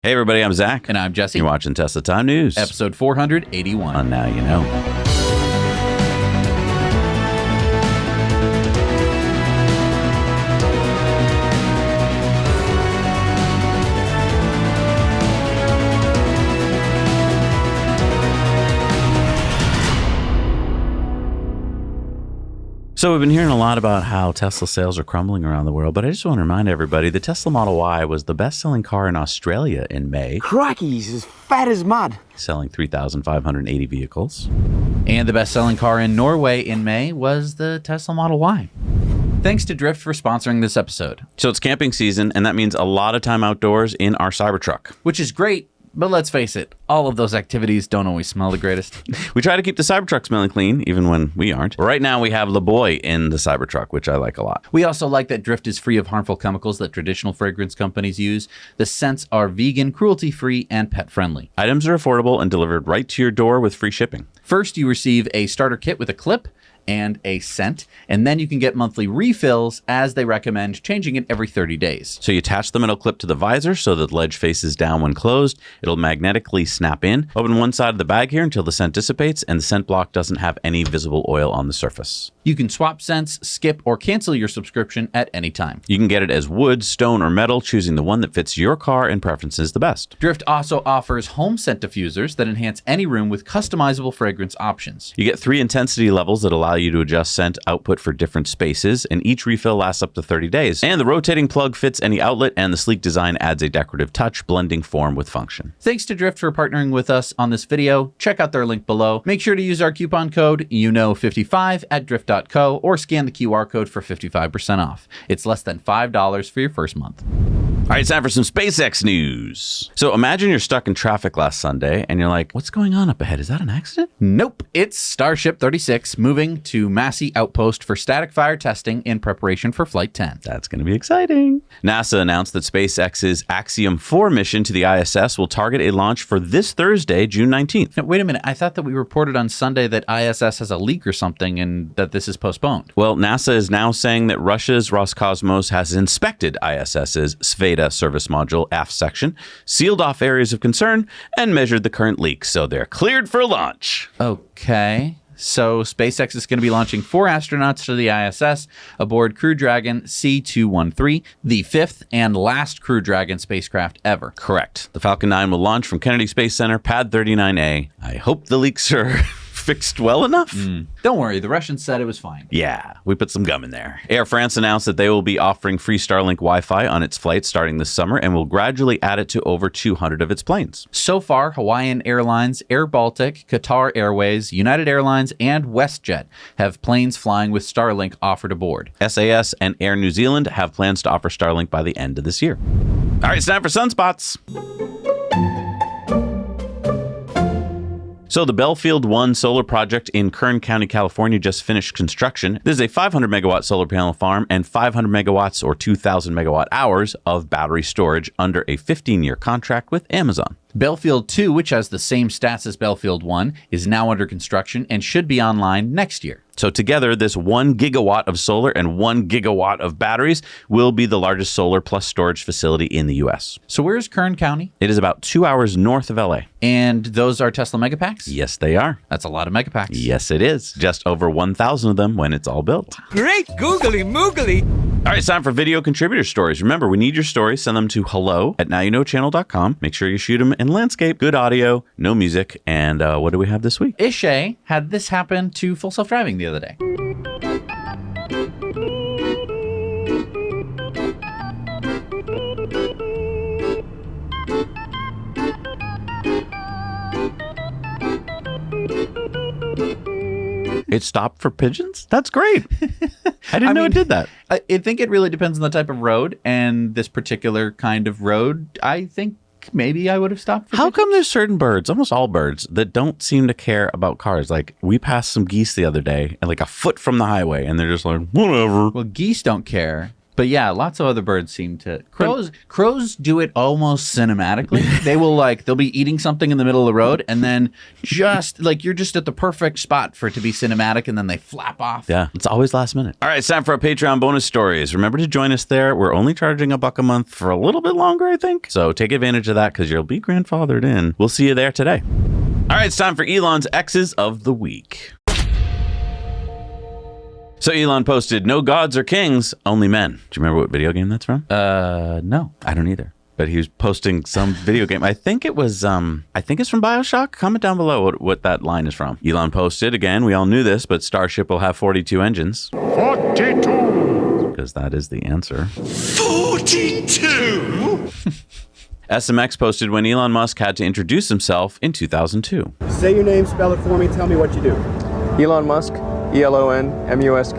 Hey everybody, I'm Zach. And I'm Jesse. You're watching Tesla Time News. Episode 481. On Now You Know. So we've been hearing a lot about how Tesla sales are crumbling around the world, but I just want to remind everybody the Tesla Model Y was the best-selling car in Australia in May. Crikey, he's as fat as mud. Selling 3,580 vehicles. And the best-selling car in Norway in May was the Tesla Model Y. Thanks to Drift for sponsoring this episode. So it's camping season, and that means a lot of time outdoors in our Cybertruck. Which is great, but let's face it, all of those activities don't always smell the greatest. We try to keep the Cybertruck smelling clean, even when we aren't. Right now, we have Le Boy in the Cybertruck, which I like a lot. We also like that Drift is free of harmful chemicals that traditional fragrance companies use. The scents are vegan, cruelty-free, and pet-friendly. Items are affordable and delivered right to your door with free shipping. First, you receive a starter kit with a clip and a scent, and then you can get monthly refills as they recommend changing it every 30 days. So you attach the metal clip to the visor so that the ledge faces down when closed. It'll magnetically snap in. Open one side of the bag here until the scent dissipates and the scent block doesn't have any visible oil on the surface. You can swap scents, skip, or cancel your subscription at any time. You can get it as wood, stone, or metal, choosing the one that fits your car and preferences the best. Drift also offers home scent diffusers that enhance any room with customizable fragrance options. You get 3 intensity levels that allow you to adjust scent output for different spaces, and each refill lasts up to 30 days. And the rotating plug fits any outlet, and the sleek design adds a decorative touch, blending form with function. Thanks to Drift for partnering with us on this video. Check out their link below. Make sure to use our coupon code YOUKNOW55 at drift.co or scan the QR code for 55% off. It's less than $5 for your first month. All right, it's time for some SpaceX news. So imagine you're stuck in traffic last Sunday and you're like, what's going on up ahead? Is that an accident? Nope. It's Starship 36 moving to Massey Outpost for static fire testing in preparation for Flight 10. That's going to be exciting. NASA announced that SpaceX's Axiom 4 mission to the ISS will target a launch for this Thursday, June 19th. Now, wait a minute. I thought that we reported on Sunday that ISS has a leak or something and that this is postponed. Well, NASA is now saying that Russia's Roscosmos has inspected ISS's Sveta service module aft section, sealed off areas of concern, and measured the current leak, so they're cleared for launch. Okay. So SpaceX is going to be launching 4 astronauts to the ISS aboard Crew Dragon C213, the 5th and last Crew Dragon spacecraft ever. Correct. The Falcon 9 will launch from Kennedy Space Center, Pad 39A. I hope the leaks are fixed well enough. Don't worry, the Russians said it was fine. Yeah, we put some gum in there. Air France announced that they will be offering free Starlink Wi-Fi on its flights starting this summer and will gradually add it to over 200 of its planes. So far, Hawaiian Airlines, Air Baltic, Qatar Airways, United Airlines, and WestJet have planes flying with Starlink offered aboard. SAS and Air New Zealand have plans to offer Starlink by the end of this year. All right, it's time for sunspots. So the Belfield 1 solar project in Kern County, California just finished construction. This is a 500 megawatt solar panel farm and 500 megawatts or 2,000 megawatt hours of battery storage under a 15-year contract with Amazon. Belfield 2, which has the same stats as Belfield 1, is now under construction and should be online next year. So together, this 1 gigawatt of solar and 1 gigawatt of batteries will be the largest solar plus storage facility in the U.S. So where's Kern County? It is about 2 hours north of L.A. And those are Tesla Megapacks? Yes, they are. That's a lot of Megapacks. Yes, it is. Just over 1,000 of them when it's all built. Great googly moogly. All right, it's time for video contributor stories. Remember, we need your stories. Send them to hello@nowyouknowchannel.com. Make sure you shoot them in landscape, good audio, no music. And what do we have this week? Ishay had this happen to Full Self-Driving the other day. It stopped for pigeons? That's great. I didn't know it did that. I think it really depends on the type of road, and this particular kind of road, I think maybe I would have stopped for How pigeons. come there's certain birds, almost all birds, that don't seem to care about cars? Like, we passed some geese the other day, and like a foot from the highway, and they're just like, whatever. Well, geese don't care, But yeah, lots of other birds seem to. Crows do it almost cinematically. They'll be eating something in the middle of the road, and then just like you're just at the perfect spot for it to be cinematic, and then they flap off. Yeah, it's always last minute. All right, it's time for our Patreon bonus stories. Remember to join us there. We're only charging $1 a month for a little bit longer, I think. So take advantage of that because you'll be grandfathered in. We'll see you there today. All right, it's time for Elon's X's of the Week. So Elon posted, "No gods or kings, only men." Do you remember what video game that's from? No. I don't either. But he was posting some video game. I think it's from BioShock. Comment down below what that line is from. Elon posted, again, we all knew this, but Starship will have 42 engines. 42! Because that is the answer. 42! SMX posted when Elon Musk had to introduce himself in 2002. Say your name, spell it for me, tell me what you do. Elon Musk, Elon Musk,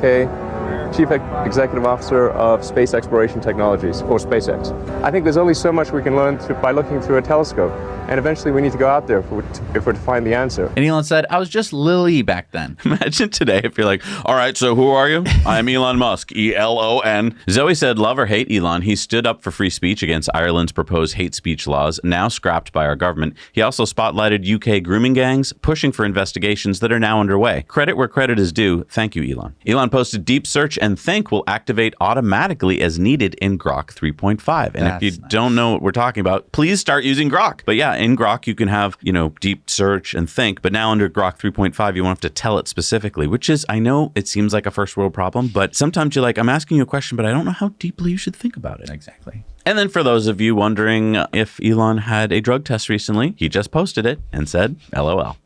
Chief Executive Officer of Space Exploration Technologies, or SpaceX. I think there's only so much we can learn by looking through a telescope, and eventually we need to go out there if we're to find the answer. And Elon said, I was just Lily back then. Imagine today if you're like, all right, so who are you? I'm Elon Musk, Elon. Zoe said, love or hate Elon, he stood up for free speech against Ireland's proposed hate speech laws, now scrapped by our government. He also spotlighted UK grooming gangs, pushing for investigations that are now underway. Credit where credit is due. Thank you, Elon. Elon posted, deep search and think will activate automatically as needed in Grok 3.5. And if you don't know what we're talking about, please start using Grok. But yeah, in Grok, you can have, deep search and think. But now under Grok 3.5, you won't have to tell it specifically, which is, I know it seems like a first world problem, but sometimes you're like, I'm asking you a question, but I don't know how deeply you should think about it. Exactly. And then for those of you wondering if Elon had a drug test recently, he just posted it and said, LOL.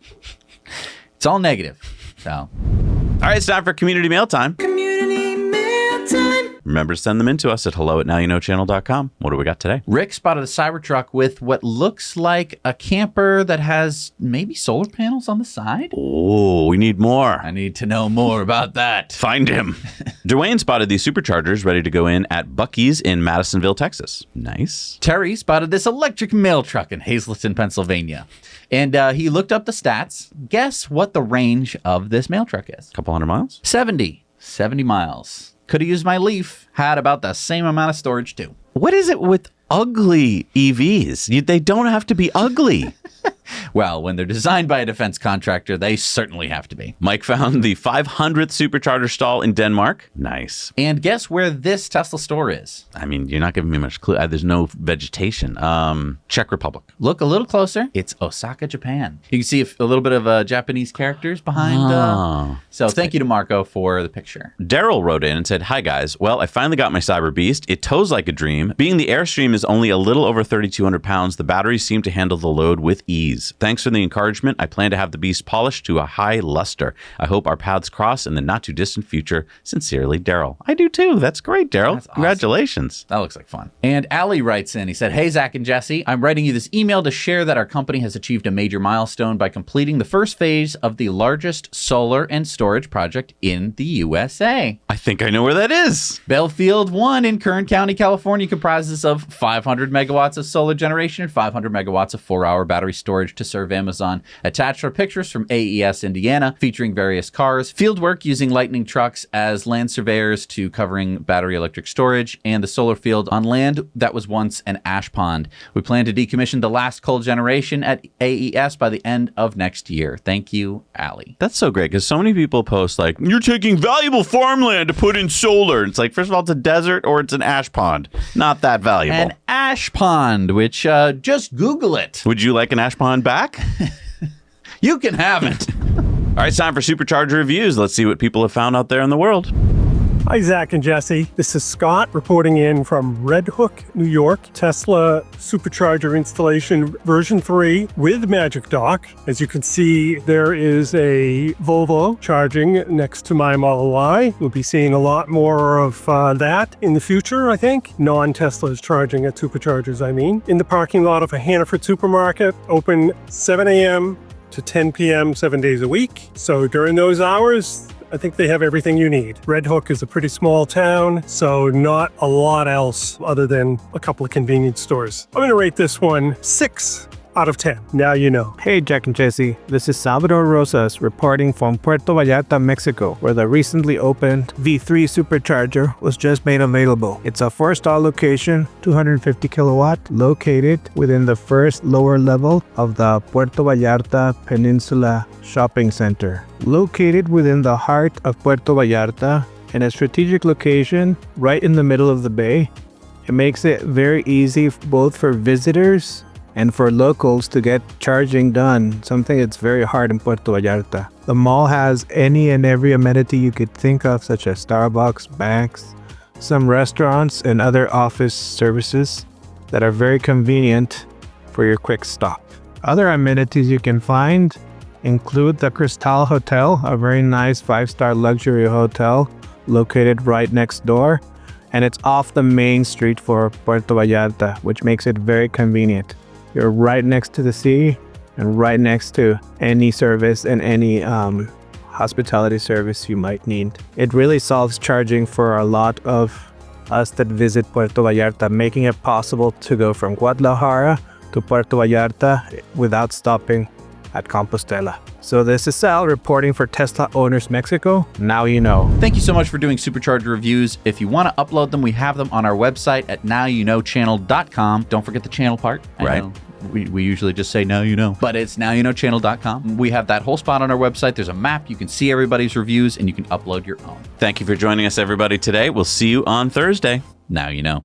It's all negative. So. All right, it's time for community mail time. Remember to send them in to us at hello@nowyouknowchannel.com. What do we got today? Rick spotted a Cybertruck with what looks like a camper that has maybe solar panels on the side. Oh, we need more. I need to know more about that. Find him. Dwayne spotted these superchargers ready to go in at Buc-ee's in Madisonville, Texas. Nice. Terry spotted this electric mail truck in Hazleton, Pennsylvania. And he looked up the stats. Guess what the range of this mail truck is? Couple hundred miles? 70 miles. Could have used my Leaf. Had about the same amount of storage, too. What is it with ugly EVs? They don't have to be ugly. Well, when they're designed by a defense contractor, they certainly have to be. Mike found the 500th supercharger stall in Denmark. Nice. And guess where this Tesla store is? I mean, you're not giving me much clue. There's no vegetation. Czech Republic. Look a little closer. It's Osaka, Japan. You can see a little bit of Japanese characters behind. So thank you to Marco for the picture. Daryl wrote in and said, hi guys. Well, I finally got my Cyber Beast. It tows like a dream. Being the Airstream is only a little over 3,200 pounds, the batteries seem to handle the load with ease. Thanks for the encouragement. I plan to have the Beast polished to a high luster. I hope our paths cross in the not too distant future. Sincerely, Daryl. I do too. That's great, Daryl. Awesome. Congratulations. That looks like fun. And Allie writes in. He said, hey, Zach and Jesse, I'm writing you this email to share that our company has achieved a major milestone by completing the first phase of the largest solar and storage project in the USA. I think I know where that is. Belfield 1 in Kern County, California comprises of 500 megawatts of solar generation and 500 megawatts of 4-hour battery storage to serve Amazon. Attached are pictures from AES Indiana featuring various cars, fieldwork using Lightning trucks as land surveyors to covering battery electric storage, and the solar field on land that was once an ash pond. We plan to decommission the last coal generation at AES by the end of next year. Thank you, Allie. That's so great because so many people post like, you're taking valuable farmland to put in solar. It's like, first of all, it's a desert or it's an ash pond. Not that valuable. An ash pond, which just Google it. Would you like an ash pond back? You can have it. All right, it's time for Supercharger Reviews. Let's see what people have found out there in the world. Hi, Zach and Jesse. This is Scott reporting in from Red Hook, New York. Tesla Supercharger installation version 3 with Magic Dock. As you can see, there is a Volvo charging next to my Model Y. We'll be seeing a lot more of that in the future, I think. Non-Teslas charging at Superchargers, I mean. In the parking lot of a Hannaford supermarket, open 7 a.m. to 10 p.m. 7 days a week. So during those hours, I think they have everything you need. Red Hook is a pretty small town, so not a lot else other than a couple of convenience stores. I'm going to rate this one 6 out of 10. Now you know. Hey Jack and Jesse, this is Salvador Rosas reporting from Puerto Vallarta, Mexico, where the recently opened V3 Supercharger was just made available. It's a 4-star location, 250 kilowatt, located within the first lower level of the Puerto Vallarta Peninsula Shopping Center. Located within the heart of Puerto Vallarta, in a strategic location right in the middle of the bay, it makes it very easy both for visitors and for locals to get charging done, something that's very hard in Puerto Vallarta. The mall has any and every amenity you could think of, such as Starbucks, banks, some restaurants, and other office services that are very convenient for your quick stop. Other amenities you can find include the Cristal Hotel, a very nice 5-star luxury hotel located right next door, and it's off the main street for Puerto Vallarta, which makes it very convenient. You're right next to the sea and right next to any service and any hospitality service you might need. It really solves charging for a lot of us that visit Puerto Vallarta, making it possible to go from Guadalajara to Puerto Vallarta without stopping at Compostela. So this is Sal reporting for Tesla Owners Mexico. Now you know. Thank you so much for doing Supercharger Reviews. If you want to upload them, we have them on our website at nowyouknowchannel.com. Don't forget the channel part. Right. We usually just say now you know, but it's nowyouknowchannel.com. We have that whole spot on our website. There's a map. You can see everybody's reviews and you can upload your own. Thank you for joining us, everybody, today. We'll see you on Thursday. Now you know.